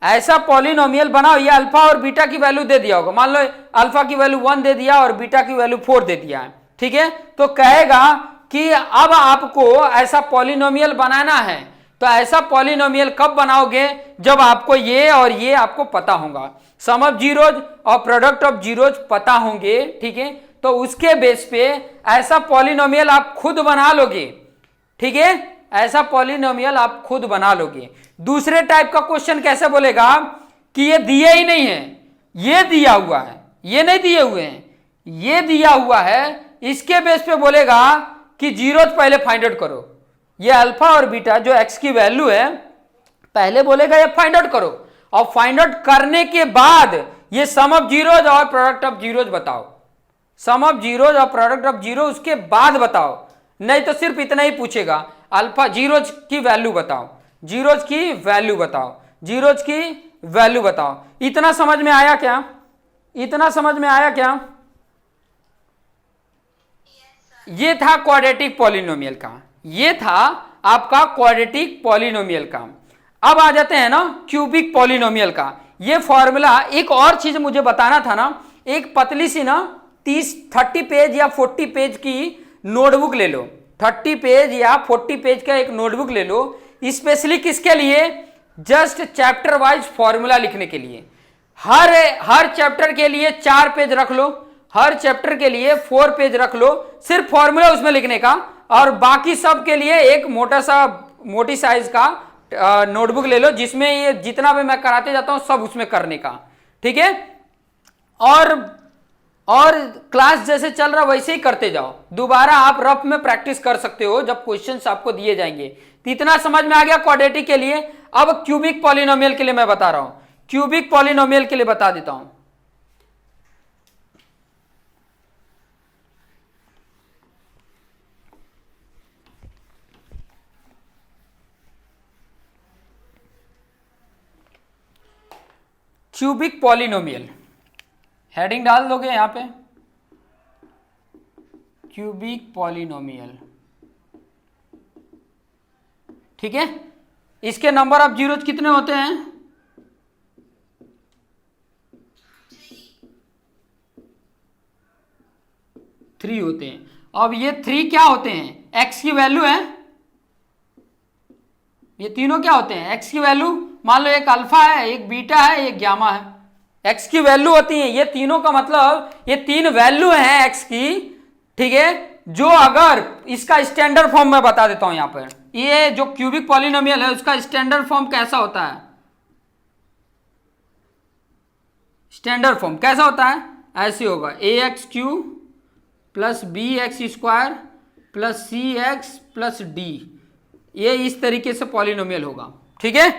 ऐसा पॉलिनोमियल बनाओ, ये अल्फा और बीटा की वैल्यू दे दिया होगा, मान लो अल्फा की वैल्यू 1 दे दिया और बीटा की वैल्यू 4 दे दिया है, ठीक है, तो कहेगा कि अब आपको ऐसा पॉलिनोमियल बनाना है, तो ऐसा पॉलिनोमियल कब बनाओगे, जब आपको ये और ये आपको पता होगा, सम ऑफ जीरोज और प्रोडक्ट ऑफ जीरोज पता होंगे, ठीक है, तो उसके बेस पे ऐसा पॉलिनोमियल आप खुद बना लोगे, ठीक है, ऐसा पॉलिनोमियल आप खुद बना लोगे। दूसरे टाइप का क्वेश्चन कैसे बोलेगा कि ये दिए ही नहीं है, ये दिया हुआ है, ये नहीं दिए हुए हैं, ये दिया हुआ है, इसके बेस पे बोलेगा कि जीरोज पहले फाइंड आउट करो, ये अल्फा और बीटा जो एक्स की वैल्यू है पहले बोलेगा ये फाइंड आउट करो, और फाइंड आउट करने के बाद ये सम ऑफ जीरोज और प्रोडक्ट ऑफ जीरोज बताओ, सम ऑफ जीरोज और प्रोडक्ट ऑफ जीरो उसके बाद बताओ, नहीं तो सिर्फ इतना ही पूछेगा, अल्फा जीरोज की वैल्यू बताओ, जीरोज की वैल्यू बताओ, जीरोज की वैल्यू बताओ। इतना समझ में आया क्या, इतना समझ में आया क्या, ये था क्वाड्रेटिक पॉलिनोमियल का, ये था आपका क्वाड्रेटिक पॉलिनोमियल का। अब आ जाते हैं ना क्यूबिक पॉलिनोमियल का। ये फॉर्मूला, एक और चीज मुझे बताना था ना, एक पतली सी ना 30 पेज या 40 पेज की नोटबुक ले लो, 30 पेज या 40 पेज का एक नोटबुक ले लो, स्पेशली किसके लिए, जस्ट चैप्टर वाइज फॉर्मूला लिखने के लिए। हर चैप्टर के लिए 4 पेज रख लो, हर चैप्टर के लिए 4 पेज रख लो, सिर्फ फॉर्मूला उसमें लिखने का, और बाकी सब के लिए एक मोटी साइज का नोटबुक ले लो, जिसमें ये जितना भी मैं कराते जाता हूं सब उसमें करने का, ठीक है। और क्लास जैसे चल रहा वैसे ही करते जाओ, दोबारा आप रफ में प्रैक्टिस कर सकते हो जब क्वेश्चंस आपको दिए जाएंगे। तो इतना समझ में आ गया क्वाड्रेटिक के लिए। अब क्यूबिक पॉलिनोमियल के लिए मैं बता रहा हूं, क्यूबिक पॉलिनोमियल के लिए बता देता हूं। क्यूबिक पॉलिनोमियल हेडिंग डाल दोगे यहां पे, क्यूबिक पॉलिनोमियल, ठीक है। इसके नंबर ऑफ जीरोज कितने होते हैं, 3 होते हैं। अब ये 3 क्या होते हैं? x की वैल्यू है। ये तीनों क्या होते हैं? x की वैल्यू। मान लो एक अल्फा है, एक बीटा है, एक गामा है। x की वैल्यू होती है ये तीनों, का मतलब ये 3 वैल्यू हैं x की, ठीक है। जो अगर इसका स्टैंडर्ड फॉर्म मैं बता देता हूं यहां पर, ये जो क्यूबिक पॉलिनोमियल है उसका स्टैंडर्ड फॉर्म कैसा होता है? स्टैंडर्ड फॉर्म कैसा होता है? ऐसे होगा ax³ plus bx² plus cx plus d। ये इस तरीके से पॉलिनोमियल होगा, ठीक है।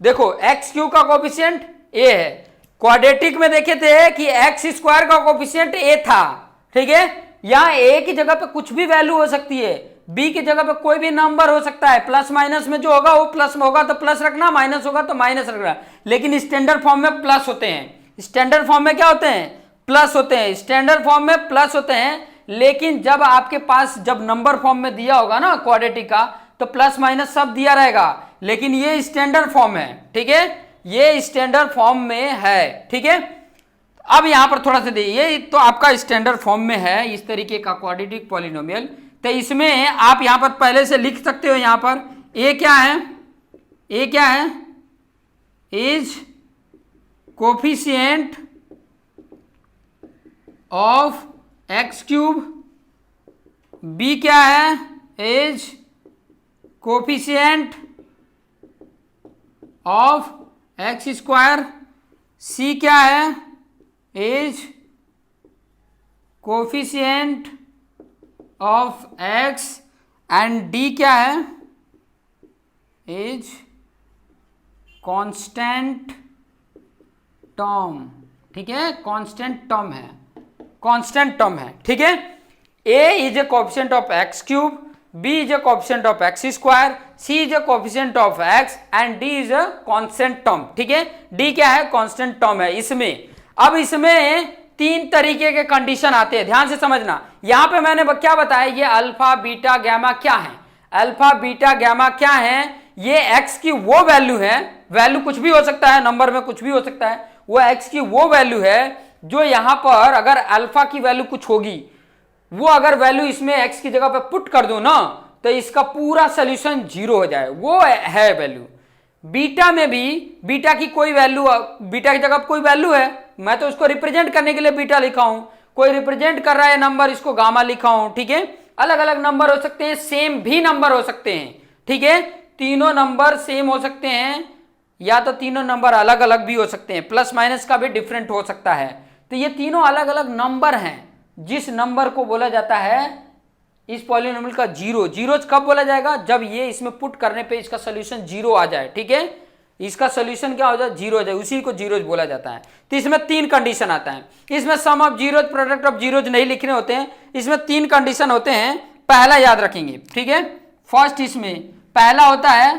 देखो x³ का कोफिशिएंट a है। क्वाड्रेटिक में देखे थे कि x² का कोफिशिएंट a था, ठीक है। यहां a की जगह पे कुछ भी वैल्यू हो सकती है, b की जगह पे कोई भी नंबर हो सकता है। प्लस माइनस में जो होगा वो प्लस में होगा तो प्लस रखना, माइनस होगा तो माइनस रखना। लेकिन स्टैंडर्ड फॉर्म में प्लस होते हैं। स्टैंडर्ड फॉर्म में क्या होते हैं? प्लस होते हैं। स्टैंडर्ड फॉर्म में प्लस होते हैं। लेकिन जब आपके पास जब नंबर फॉर्म में दिया होगा ना क्वाड्रेटिक का, तो प्लस माइनस सब दिया रहेगा। लेकिन ये स्टैंडर्ड फॉर्म है, ठीक है। ये स्टैंडर्ड फॉर्म में है, ठीक है। अब यहां पर थोड़ा सा देखिए, ये तो आपका स्टैंडर्ड फॉर्म में है इस तरीके का क्वाड्रेटिक पॉलिनोमियल। तो इसमें आप यहां पर पहले से लिख सकते हो। यहां पर ए क्या है? ए क्या है? Is coefficient of x³। B क्या है? Is coefficient of x²। सी क्या है? Is coefficient of x। And D क्या है? इज कांस्टेंट टर्म, ठीक है। कांस्टेंट टर्म है, कांस्टेंट टर्म है, ठीक है। a is a coefficient of x³, b is a coefficient of x², c is a coefficient of x and d is a constant term, ठीक है। d क्या है? कांस्टेंट टर्म है इसमें। अब इसमें 3 तरीके के कंडीशन आते हैं, ध्यान से समझना। यहां पे मैंने क्या बताया? ये अल्फा बीटा गामा क्या है? अल्फा बीटा गामा क्या है? ये x की वो वैल्यू है, वैल्यू कुछ भी हो सकता है, नंबर में कुछ भी हो सकता है। वो x की वो वैल्यू है जो यहां पर अगर अल्फा की वैल्यू कुछ होगी, वो अगर वैल्यू इसमें x की जगह पे पुट कर दो ना, तो इसका पूरा सोल्यूशन 0 हो जाए, वो है वैल्यू। बीटा में भी बीटा की कोई वैल्यू, बीटा की जगह कोई वैल्यू है, मैं तो उसको रिप्रेजेंट करने के लिए बीटा लिखा हूं। कोई रिप्रेजेंट कर रहा है नंबर, इसको गामा लिखा हूं, ठीक है। अलग अलग नंबर हो सकते हैं, सेम भी नंबर हो सकते हैं, ठीक है। तीनों नंबर सेम हो सकते हैं या तो तीनों नंबर अलग अलग भी हो सकते हैं, प्लस माइनस का भी डिफरेंट हो सकता है। तो ये तीनों अलग अलग नंबर हैं, जिस नंबर को बोला जाता है इस पॉलिनोमियल का 0। 0 कब बोला जाएगा? जब ये इसमें पुट करने पे इसका सोल्यूशन 0 आ जाए, ठीक है। इसका सोल्यूशन क्या हो जाए? 0 हो जाए, उसी को 0 बोला जाता है। तो इसमें 3 कंडीशन आता है। इसमें sum of zeros, product of zeros नहीं लिखने होते हैं। इसमें 3 कंडीशन होते हैं। पहला याद रखेंगे, ठीक है। फर्स्ट इसमें पहला होता है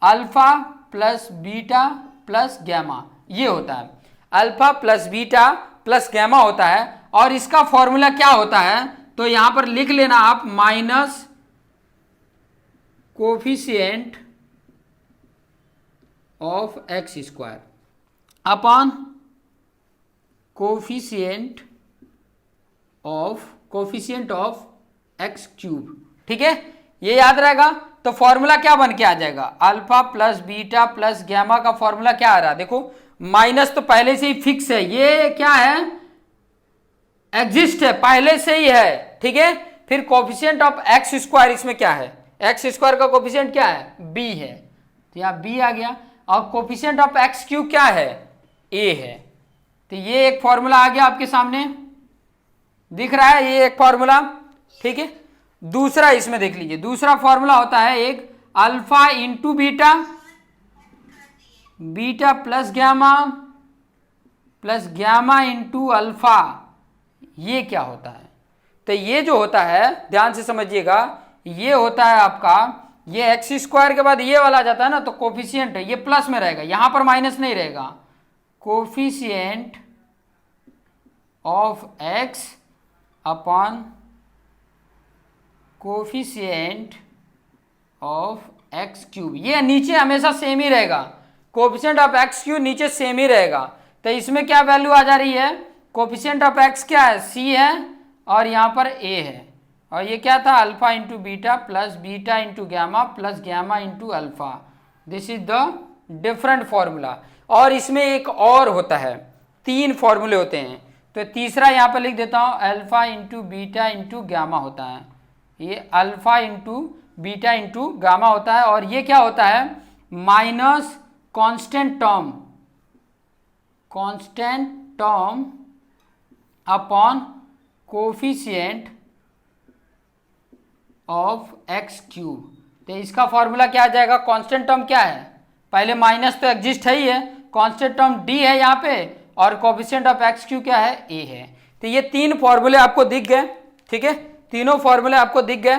alpha plus beta plus gamma, ये होता है। Alpha plus beta plus gamma होता है। और इसका फॉर्मूला क्या होता है? तो यहां पर लिख लेना आप, minus coefficient of x² upon coefficient of x³, ठीक है। ये याद रहेगा। तो फॉर्मूला क्या बन के आ जाएगा? Alpha plus beta plus gamma का फॉर्मूला क्या आ रहा है? देखो माइनस तो पहले से ही फिक्स है, ये क्या है? एग्जिस्ट है, पहले से ही है, ठीक है। फिर कोफिशिएंट ऑफ x² इसमें क्या है? x² का कोफिशिएंट क्या है? b है, तो यहाँ b आ गया। और कोफिशिएंट ऑफ x³ क्या है? a है। तो ये एक फॉर्मूला आ गया आपके सामने, दिख रहा है ये एक फॉर्मूला, ठीक है। दूसरा इसमें देख लीजिए, दूसरा फॉर्मूला होता है एक alpha into beta, beta plus gamma into alpha. ये क्या होता है? तो ये जो होता है, ध्यान से समझिएगा, ये होता है आपका, ये x² के बाद ये वाला आ जाता है ना, तो कोफिशिएंट है, ये प्लस में रहेगा, यहां पर माइनस नहीं रहेगा। Coefficient of x upon coefficient of x³, ये नीचे हमेशा सेम ही रहेगा। कोफिशिएंट ऑफ x³ नीचे सेम ही रहेगा। तो इसमें क्या वैल्यू आ जा रही है? कोफिशिएंट ऑफ x क्या है? c है, और यहाँ पर ए है, और ये क्या था, alpha into beta plus beta into gamma plus gamma into alpha. This is the different formula. और इसमें एक और होता है, 3 फॉर्मूले होते हैं, तो तीसरा यहाँ पर लिख देता हूँ, alpha into beta into gamma होता है। ये alpha into beta into gamma होता है, और ये क्या होता है, minus constant term upon coefficient of x cube. तो इसका फॉर्मूला क्या आ जाएगा, कांस्टेंट टर्म क्या है, पहले माइनस तो एग्जिस्ट है ही है, कांस्टेंट टर्म डी है यहाँ पे, और कोफिशिएंट ऑफ एक्स क्यू क्या है, ए है। तो ये 3 फॉर्मूले आपको दिख गए, ठीक है, तीनों फॉर्मूले आपको दिख गए,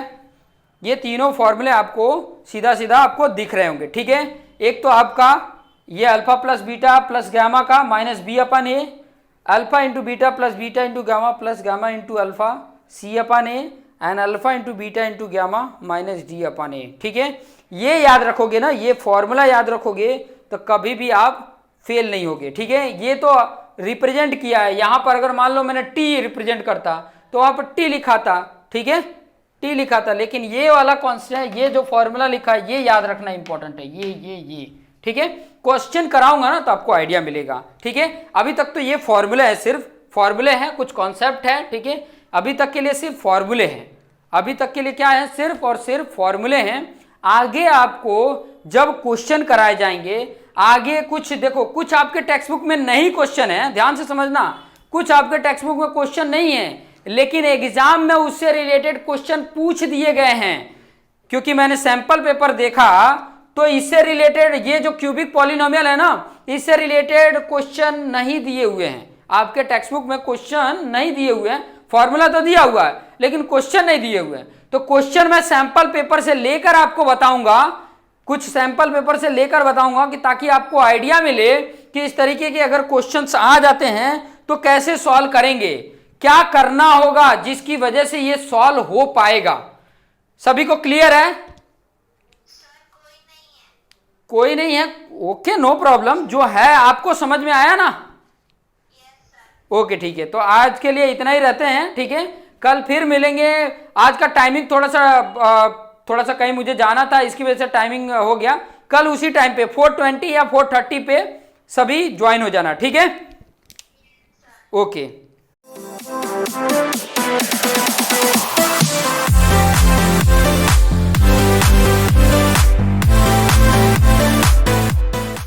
ये तीनों फॉर्मूले आपको सीधा सीधा आपको दिख रहे होंगे, ठीक है। एक तो आपका ये alpha plus beta plus gamma का minus b upon a, alpha into beta plus beta into gamma plus gamma into alpha c upon a, and alpha into beta into gamma minus d upon a, ठीक है। ये याद रखोगे ना, ये formula याद रखोगे तो कभी भी आप फेल नहीं होगे, ठीक है। ये तो रिप्रेजेंट किया है, यहाँ पर अगर मान लो मैंने टी रिप्रेजेंट करता तो आप टी लिखा था, ठीक है, टी लिखा था, लेकिन ये वाला कॉन्स्टेंट है, ये जो फॉर्मूला लिखा है ये याद रखना इंपॉर्टेंट है, ये ठीक है। क्वेश्चन कराऊंगा ना तो आपको आइडिया मिलेगा, ठीक है। अभी तक तो ये फॉर्मूले है, सिर्फ फॉर्मूले हैं, कुछ कॉन्सेप्ट है, ठीक है। अभी तक के लिए सिर्फ फॉर्मूले हैं, अभी तक के लिए क्या है, सिर्फ और सिर्फ फॉर्मूले हैं। आगे आपको जब क्वेश्चन कराए जाएंगे, आगे कुछ देखो, कुछ आपके टेक्स्ट बुक में नहीं क्वेश्चन है, ध्यान से समझना, कुछ आपके टेक्स्ट बुक में क्वेश्चन नहीं है, लेकिन एग्जाम में उससे रिलेटेड क्वेश्चन पूछ दिए गए हैं। क्योंकि मैंने सैंपल पेपर देखा तो इससे रिलेटेड, ये जो क्यूबिक पॉलिनोमियल है ना, इससे रिलेटेड क्वेश्चन नहीं दिए हुए हैं, आपके टेक्स्ट बुक में क्वेश्चन नहीं दिए हुए हैं, फॉर्मूला तो दिया हुआ है लेकिन क्वेश्चन नहीं दिए हुए हैं। तो क्वेश्चन मैं सैंपल पेपर से लेकर आपको बताऊंगा, कुछ सैंपल पेपर से लेकर बताऊंगा, कि ताकि आपको आइडिया मिले कि इस तरीके के अगर क्वेश्चंस आ जाते हैं तो कैसे सॉल्व करेंगे, क्या करना होगा जिसकी वजह से ये सॉल्व हो पाएगा। सभी को क्लियर है? कोई नहीं है, ओके, नो प्रॉब्लम, जो है आपको समझ में आया ना? ओके, ठीक है, तो आज के लिए इतना ही रहते हैं, ठीक है। कल फिर मिलेंगे। आज का टाइमिंग थोड़ा सा कहीं मुझे जाना था, इसकी वजह से टाइमिंग हो गया। कल उसी टाइम पे 4:20 या 4:30 पे सभी ज्वाइन हो जाना, ठीक है। ओके।